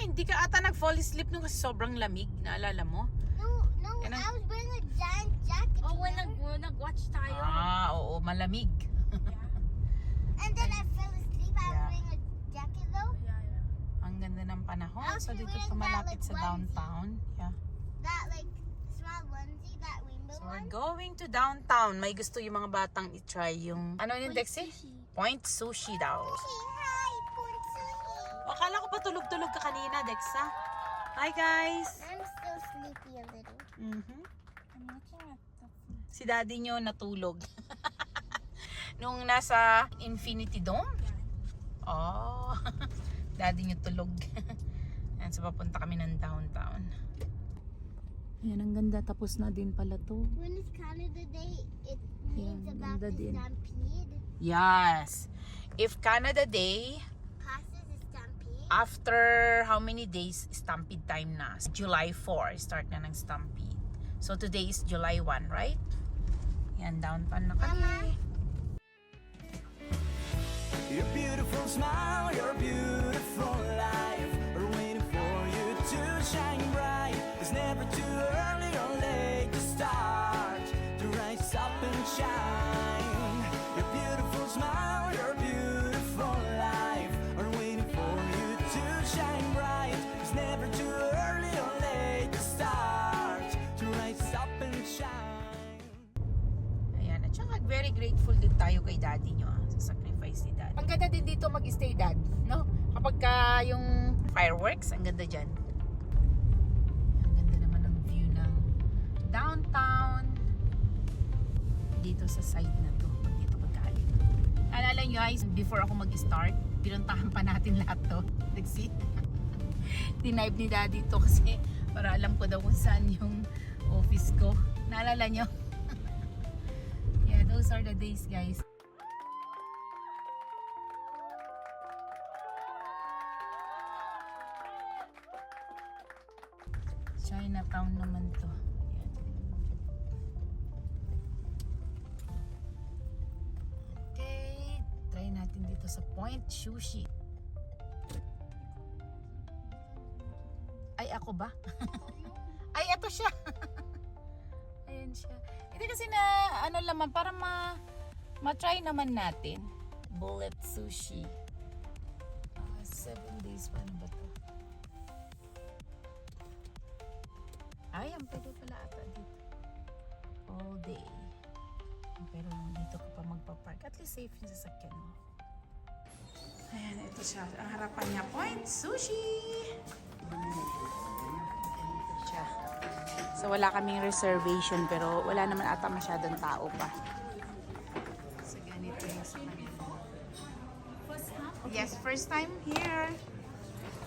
hindi ka ata nag-fall asleep nung kasi sobrang lamig. Naalala mo? No, I was wearing a giant jacket. Oh, nag-watch tayo. Oo, malamig. And then I fell asleep. I was wearing a jacket though. Ang ganda ng panahon. I was So, dito wearing sa malapit that, sa like, downtown. Yeah. That like small onesie, that rainbow So, we're one. going to downtown. May gusto yung mga batang i-try yung... Ano yun, Dexie? Point Sushi daw. Hi, Point Sushi. Akala ko pa tulog-tulog ka kanina, Dexa. Hi, guys! I'm still sleepy a little. I'm looking at the... Si daddy nyo natulog. Nung nasa Infinity Dome? Oh, daddy nyo tulog. Yan, so papunta kami ng downtown. Yan, ang ganda. Tapos na din pala to. When it's Canada Day, it means Yeah, about ganda the din. stampede. Yes. If Canada Day, Passes the stampede. after how many days, Stampede time na. July 4, start na ng Stampede. So today is July 1, right? Yan, downtown na kami. Mama. Your beautiful smile, your beautiful life are waiting for you to shine bright. It's never too early or late to start, to rise up and shine. Your beautiful smile, your beautiful life are waiting for you to shine bright. It's never too early or late to start, to rise up and shine. Ayan, at saka very grateful din tayo kay daddy nyo sa sacrifice ni daddy. Ang ganda din dito mag-stay, dad, no? Kapag ka yung fireworks, ang ganda dyan. Ang ganda naman ng view ng downtown. Dito sa side na to, dito pagkaalit. Alala nyo guys, before ako mag-start, pinuntahan pa natin lahat to. Nagsi? Tinipe ni daddy to kasi para alam ko daw kung saan yung office ko. Naalala nyo? Yeah, those are the days, guys. Chinatown naman to. Ayan. Okay, try natin dito sa Point Sushi. Ay, ako ba? Ay, eto siya. Ayan siya. Hindi kasi na, ano naman, para ma-try naman natin. Bullet Sushi. 7 days, paano ba to? Ay, ang pwede pala ata dito. All day. Pero dito ka pa magpapark. At least safe yung sasakyan mo. Ayan, ito siya. Ang harapan niya, Point Sushi! Ito siya. So, wala kaming reservation pero wala naman ata masyadong tao pa. So, ganito yung sa kanila. Yes, first time here.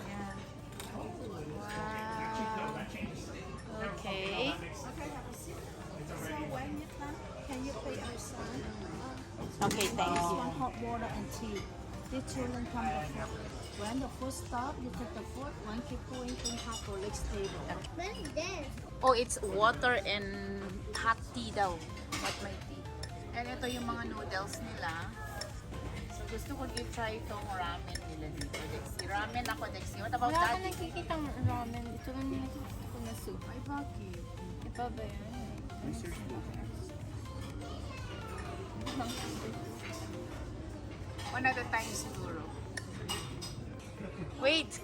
Ayan. Wow. Okay. So when you come, can you pay our son? Okay, thank you. One hot water and tea. The children come before. When the food stop, you take the food. One keep going to hot for next table. What's this? Oh, it's water and hot tea daw. What my tea. And ito yung mga noodles nila. So gusto ko i-try itong ramen nila dito. Dexy. Ramen ako, Dexy. What about Wala ka that? nakikita ng ramen. Ito lang yung nakikita ko na soup. Ay, bakit? Iba ba yan? One at a time siguro. Wait!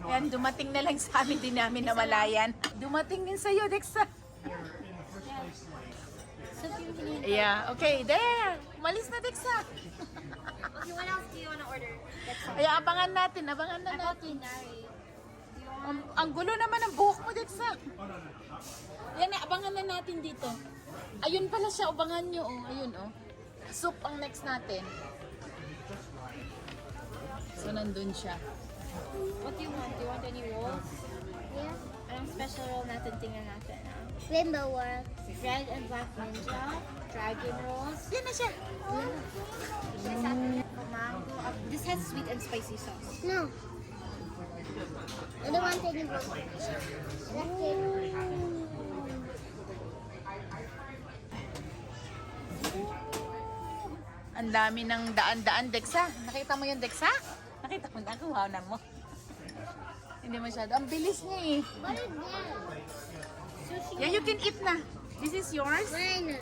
Yan, dumating na lang sa amin, din namin namalayan. Dumating din sa'yo, Dexa. Soup yung hinihintay. Yeah, okay, there! Umalis na, Dexa. Okay, what else do you want to order? That's all. Ay, abangan natin na natin. Ang gulo naman ng buhok mo, Dexa. Yan, abangan na natin dito. Ayun pala siya, abangan nyo, oh. Ayun, oh. Soup ang next natin. So, nandun siya. What do you want? Do you want any rolls? Yeah. Anong special roll natin? Tingnan natin. Rainbow World. Red and black ninja, dragon rolls. Yan na siya. Mango. This has sweet and spicy sauce. No. I don't want any book. That's it. Ang dami ng daan-daan, Dexa. Nakita mo yung Dexa? Nakita mo na, kuha na mo. Hindi masyado. Ang bilis niya eh. What is that? Yeah, you can eat na. This is yours. Finally.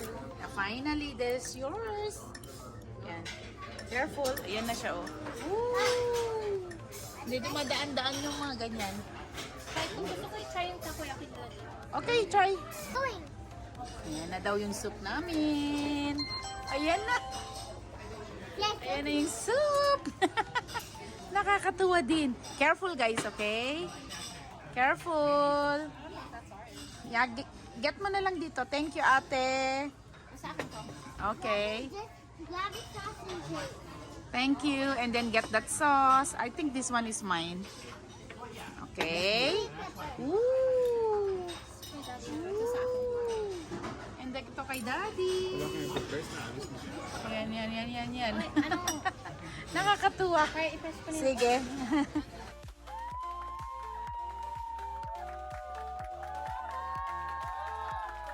Finally, this is yours. Yan. Careful. Ayan na siya, oh. Woo! Hindi dumadaan-daan yung mga ganyan. Kahit kung gusto ko i-try yung takoyaki talaga. Okay, try. Going. Ayan na daw yung soup namin. Ayan na. Yes. Ayan na yung soup. Nakakatuwa din. Careful guys, okay? Careful. Yeah, get mo na lang dito. Thank you, ate. Sa akin to. Okay. Just grab the sausages. Thank you. And then get that sauce. I think this one is mine. Okay. Woo! And then ito kay daddy. Yan. Ano? Nakakatuwa. Kaya i-press ko na Sige.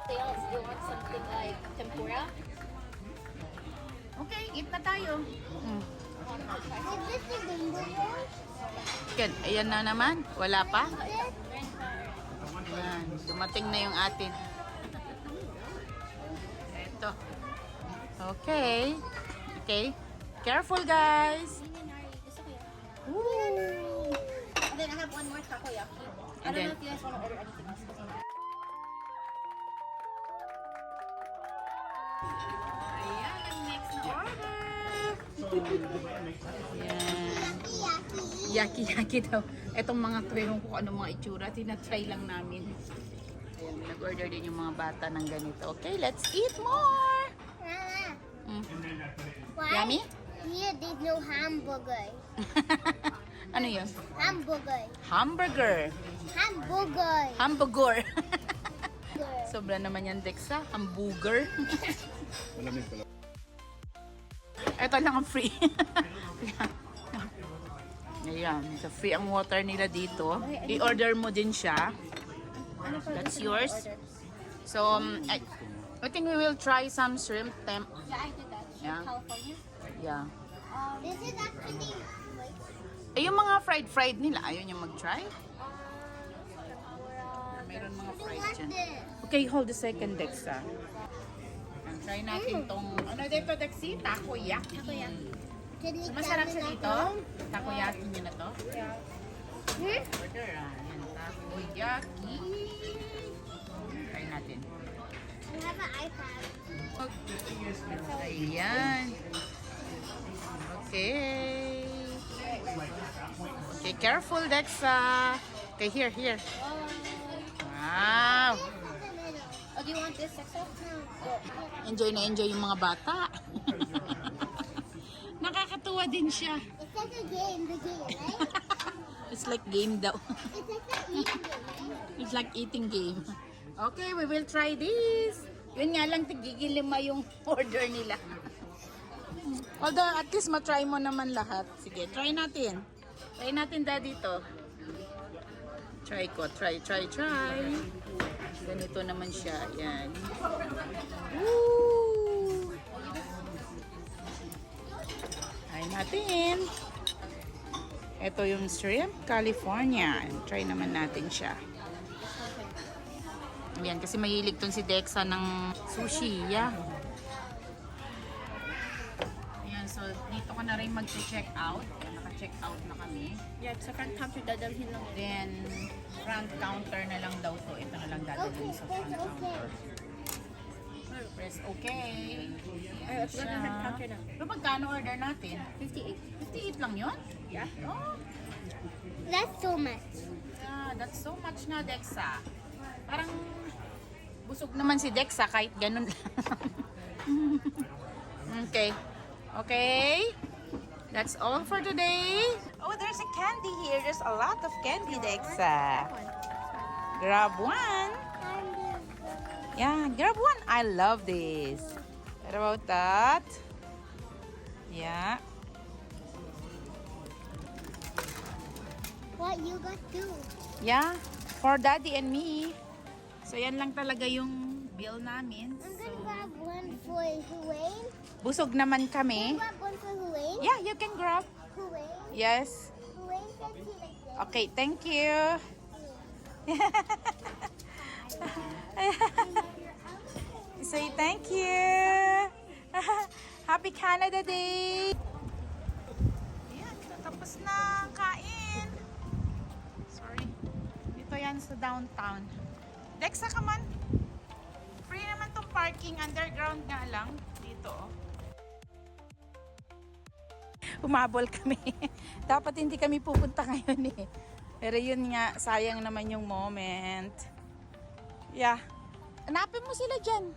sales. You want something like tempura? Okay, eat na tayo. Is this the rainbow one? Yan, ayan na naman. Wala pa? This? Yan, dumating na yung atin. Ito. Okay. Okay. Careful, guys. Gusto ko yan. Woo! And then I have one more takoyaki. I And don't then- know if you guys want to order anything else. Ayan, ang next na order. Yan. Yucky. Yaki-yaki daw. Etong mga tuwing kung ano mga itsura, tinatry lang namin. Ayan, nag-order din yung mga bata ng ganito. Okay, let's eat more! Mama, Mm. why? Yummy? Here there's no hamburger. Ano yun? Hamburger. Hamburger. Hamburger. Hamburger. Sobra naman yan, Dexa. Hamburger. Ito lang ang free. Ayan, so free ang water nila dito. I-order mo din siya. That's yours. So, I think we will try some shrimp temp. Yeah, I did that. Yeah. California. Yeah. This is actually like Eh, yung mga fried nila, ayaw niyo mag-try? Mayroon mga fried what dyan. this? Okay, hold a second, Dexa. And try natin tong, ano dito, Dexi? Takoyaki. Can you Masarap tell siya me dito. that? Takoyaki niyo na to. Hmm? Order, Yan, takoyaki. Try natin. I have an iPad. Ayan. Okay. Okay, careful, Dexa. Okay, here. Wow. Oh, do you want this extra? Enjoy na enjoy yung mga bata. Nakakatuwa din siya. It's like a game, right? It's like game daw. It's like the eating game, right? It's like eating game. Okay, we will try this. Yun nga lang, tigigil lima yung order nila. Although, at least matry mo naman lahat. Sige, try natin. Try natin, daddy, to. Try ko. Try. Ganito naman siya. Yan. Woo! Try natin. Ito yung shrimp California. Try naman natin siya. Ayan, kasi mahilig tong si Dexa ng sushi. Yeah. Ayan, so dito ka na rin mag-check out. Naka-check out na kami. Yeah, sa front counter dadalhin lang. Then, front counter na lang daw to. Ito na lang dadalhin sa front That's okay. counter. Press okay. Ay, let's go to the front counter na. Pero magkano order natin? 58. 58 lang yun? Yeah. Oh, That's so much. yeah, that's so much na, Dexa. Parang busog naman si Dexa kahit ganun lang. Okay. That's all for today. Oh, there's a candy here. There's a lot of candy, Dexa. Grab one. Yeah, grab one. I love this. What about that? Yeah. What you got too? Yeah, for daddy and me. So, yan lang talaga yung bill namin. I'm So, gonna grab one for Huwain. busog naman kami. Grab one for Huwain. Yeah, you can grab. Huwain. Yes. Huwain said she likes it. Okay, thank you. Say thank you. Happy Canada Day. Ayan, tapos na ang kain. Sorry. Dito yan sa downtown. Dexa, come on. Free naman tong parking. Underground nga lang. Dito, oh. Umabol kami. Dapat hindi kami pupunta ngayon eh. Pero yun nga, sayang naman yung moment. Yeah. Hanapin mo sila dyan.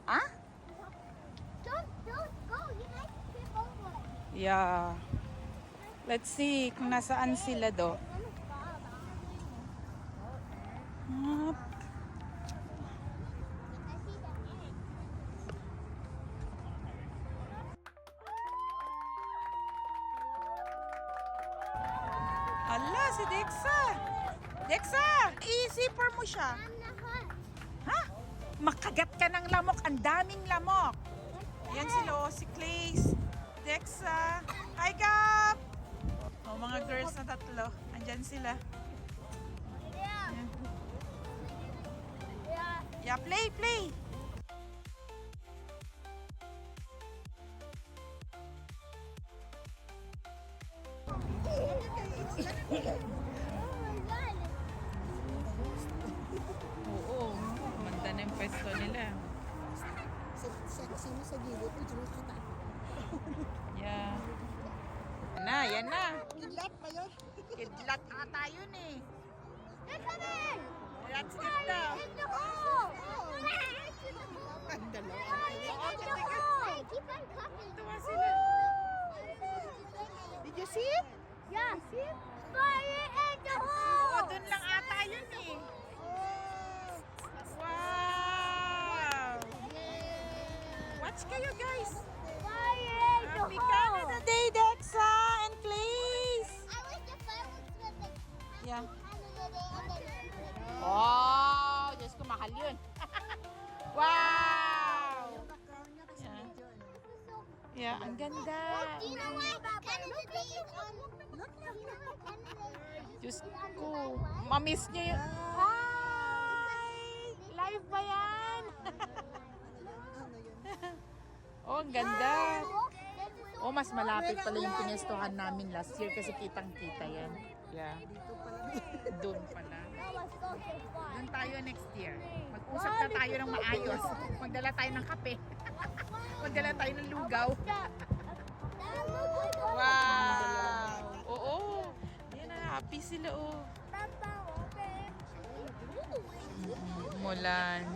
Ah? Don't go. You might trip over. Yeah. Let's see kung nasaan sila do. I see them. Ala, si Dexa. Dexa, i-zipper mo siya. I'm not hot. Ha? Makagat ka ng lamok. Ang daming lamok. Ayan sila, oh, si Clays, Dexa. Hi, Gap! Oh, mga girls na tatlo. Andyan sila. Yeah. Yeah. Yeah, play. Oh my God. Oo, maganda na yung pwesto nila. Sama sa gilid. Yeah. Yan na. Kidlat pa yun. Kidlat ata yun eh. They're coming. That's it daw. In the hole. In the hole. Hey, keep on cupping. Tuwa sila. Did you see it? Yeah. See it? Fire in the hole. Oo, dun lang ata yun eh. Wow! Watch kayo guys. Fire in the Happy hole. Canada Day, Dexa and Clays. I wish the fireworks were like Yeah. Canada Day and then Wow! Diyos ko, mahal yun. Wow! Yeah. Yeah, ang ganda. Do you know why Canada Day is on? Do you know why Canada Day Diyos is on ko, July 1? mamiss niyo yun. Hi! Live ba yan? Oh, ang ganda. Oh, mas malapit pala yung pinestuhan namin last year kasi kitang-kita yan. Yeah. Doon pala. Doon tayo next year. Mag-usap na tayo ng maayos. Magdala tayo ng kape. Magdala tayo ng lugaw. Wow! Oo. Yan na, happy sila oh. Mulan.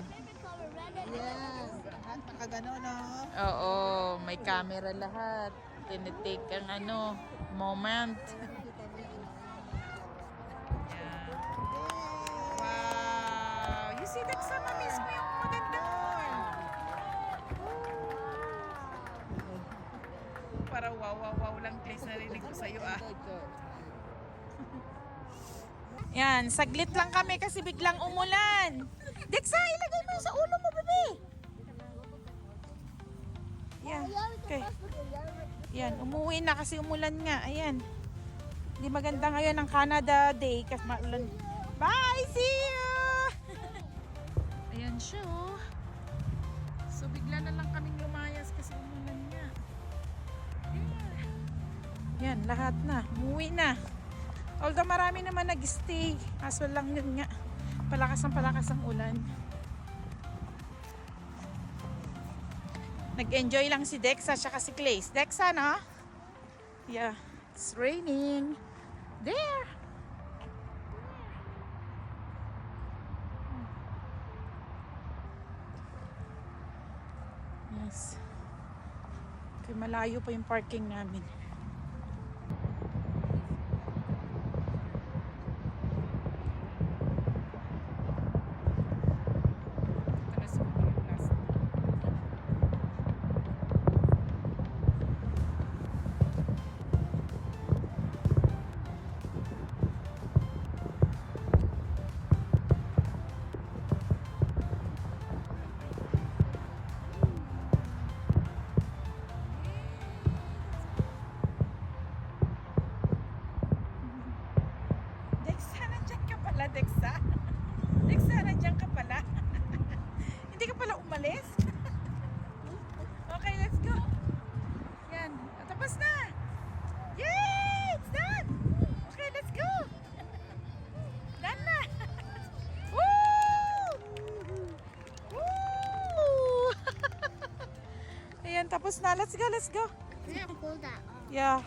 Yes, lahat nakagano, no? Oo, may camera lahat. Tinitake ang moment. Yeah. Wow! You see, Dagsama mismo yung magandang mall. Para wow lang place narinig ko sa'yo ah. Yan, saglit lang kami kasi biglang umulan. Dexa, ilagay mo sa ulo mo, bebe. Yan, okay. Yan, umuwi na kasi umulan nga. Ayan. Hindi maganda ngayon ang Canada Day kasi maulan. Bye! See you! Ayan siya, oh. So, bigla na lang kaming lumayas kasi umulan nga. Yan, lahat na. Umuwi na. Although marami naman nag-stay. Kaso lang yun nga. Palakas ang ulan. Nag-enjoy lang si Dexa at si Clays. Dexa, no? Yeah. It's raining. There. Yes. Okay, malayo pa yung parking namin. pala, Dexa. Dexa, nandiyan ka pala. Hindi ka pala umalis. Okay, let's go. Yan. Tapos na. Yay! It's done! Okay, let's go. Done na. Woo! Woo! Ayan, tapos na. Let's go, let's go. I'm gonna pull that off. Yeah.